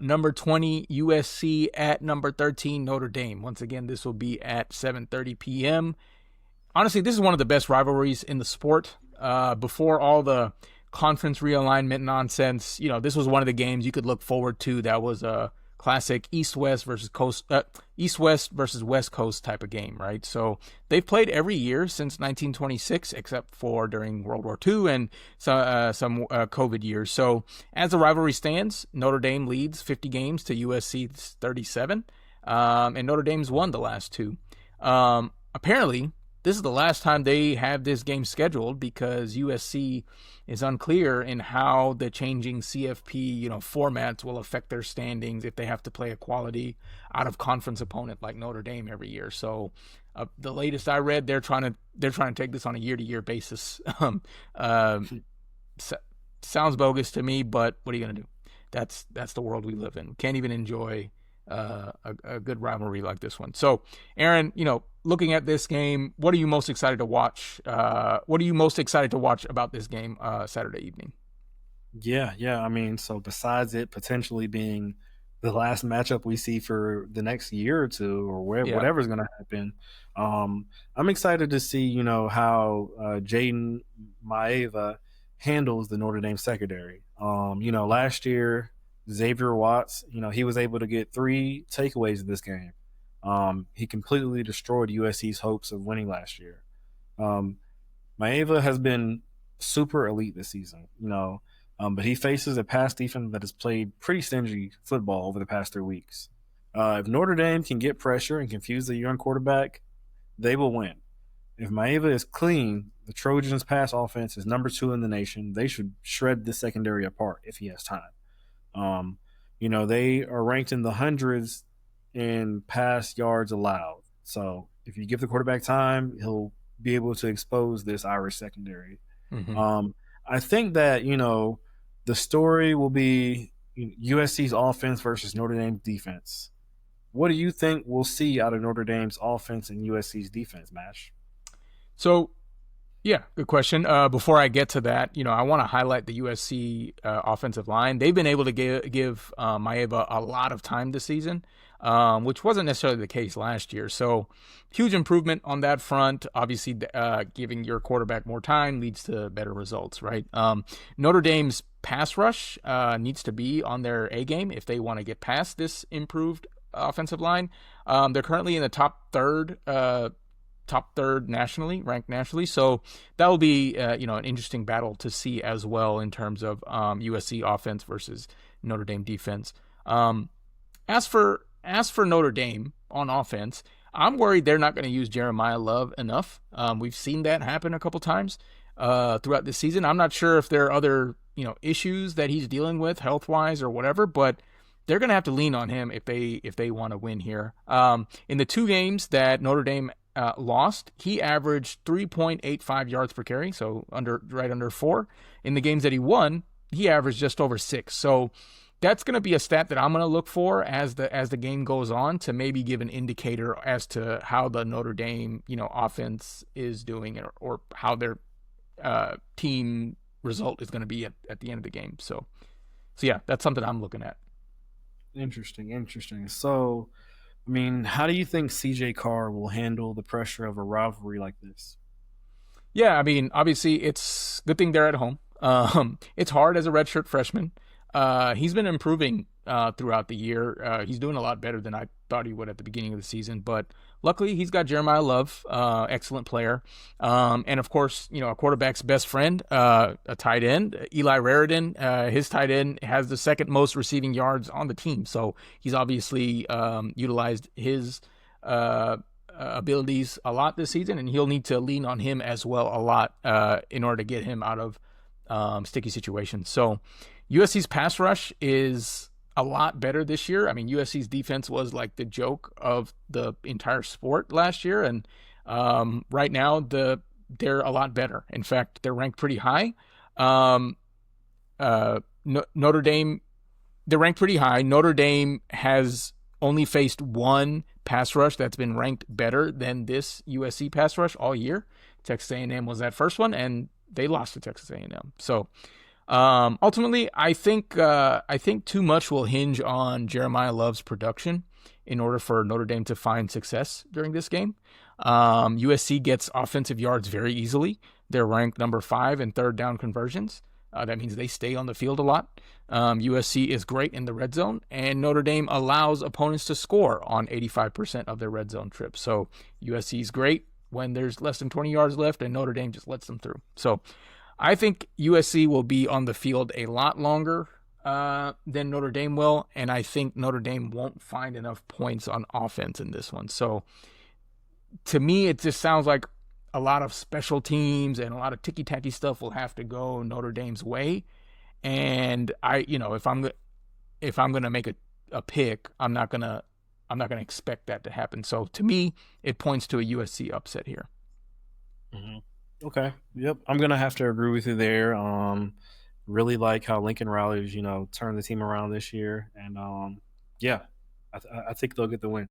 number 20 USC at number 13 Notre Dame. Once again, this will be at 7:30 p.m. Honestly, this is one of the best rivalries in the sport. Before all the conference realignment nonsense, this was one of the games you could look forward to. That was a classic East-West versus West Coast type of game, right? So they've played every year since 1926, except for during World War II and some COVID years. So as the rivalry stands, Notre Dame leads 50 games to USC's 37, and Notre Dame's won the last two. Apparently, this is the last time they have this game scheduled because USC is unclear in how the changing CFP, formats will affect their standings if they have to play a quality out-of-conference opponent like Notre Dame every year. So the latest I read, they're trying to take this on a year-to-year basis. Sounds bogus to me, but what are you gonna do? That's the world we live in. Can't even enjoy a good rivalry like this one. So, Aaron, looking at this game, what are you most excited to watch? What are you most excited to watch about this game Saturday evening? Yeah. I mean, so besides it potentially being the last matchup we see for the next year or two, or whatever's going to happen, I'm excited to see, how Jaden Maeva handles the Notre Dame secondary. Last year, Xavier Watts, he was able to get 3 takeaways in this game. He completely destroyed USC's hopes of winning last year. Maeva has been super elite this season, but he faces a pass defense that has played pretty stingy football over the past 3 weeks. If Notre Dame can get pressure and confuse the young quarterback, they will win. If Maeva is clean, the Trojans' pass offense is number 2 in the nation. They should shred the secondary apart if he has time. They are ranked in the hundreds in pass yards allowed. So if you give the quarterback time, he'll be able to expose this Irish secondary. Mm-hmm. I think that, the story will be USC's offense versus Notre Dame's defense. What do you think we'll see out of Notre Dame's offense and USC's defense, Mash? So, yeah, good question. Before I get to that, I want to highlight the USC offensive line. They've been able to give Maeva a lot of time this season, which wasn't necessarily the case last year. So huge improvement on that front. Obviously, giving your quarterback more time leads to better results, right? Notre Dame's pass rush needs to be on their A game if they want to get past this improved offensive line. They're currently in the top third nationally, ranked nationally. So that will be, an interesting battle to see as well in terms of USC offense versus Notre Dame defense. As for Notre Dame on offense, I'm worried they're not going to use Jeremiah Love enough. We've seen that happen a couple times throughout this season. I'm not sure if there are other, issues that he's dealing with health-wise or whatever, but they're going to have to lean on him if they want to win here. In the 2 games that Notre Dame lost, he averaged 3.85 yards per carry, so right under 4. In the games that he won, he averaged just over 6. So that's going to be a stat that I'm going to look for as the game goes on to maybe give an indicator as to how the Notre Dame offense is doing or how their team result is going to be at the end of the game. So yeah, that's something I'm looking at. Interesting. So, I mean, how do you think CJ Carr will handle the pressure of a rivalry like this? Yeah, I mean, obviously it's a good thing they're at home. It's hard as a redshirt freshman. He's been improving throughout the year. He's doing a lot better than I thought he would at the beginning of the season, but luckily he's got Jeremiah Love, excellent player. And of course, a quarterback's best friend, a tight end, Eli Raridan, his tight end has the second most receiving yards on the team. So he's obviously utilized his abilities a lot this season, and he'll need to lean on him as well a lot in order to get him out of sticky situations. So USC's pass rush is a lot better this year. I mean, USC's defense was like the joke of the entire sport last year, and right now they're a lot better. In fact, they're ranked pretty high. Notre Dame, they're ranked pretty high. Notre Dame has only faced 1 pass rush that's been ranked better than this USC pass rush all year. Texas A&M was that first one, and they lost to Texas A&M. So Ultimately, I think too much will hinge on Jeremiah Love's production in order for Notre Dame to find success during this game. USC gets offensive yards very easily. They're ranked number 5 in third down conversions. That means they stay on the field a lot. USC is great in the red zone, and Notre Dame allows opponents to score on 85% of their red zone trips. So USC is great when there's less than 20 yards left, and Notre Dame just lets them through. So I think USC will be on the field a lot longer than Notre Dame will, and I think Notre Dame won't find enough points on offense in this one. So to me, it just sounds like a lot of special teams and a lot of ticky-tacky stuff will have to go Notre Dame's way. And if I'm gonna make a pick, I'm not gonna expect that to happen. So to me, it points to a USC upset here. Mm-hmm. Okay. Yep. I'm gonna have to agree with you there. Really like how Lincoln Riley's, turned the team around this year, and yeah, I think they'll get the win.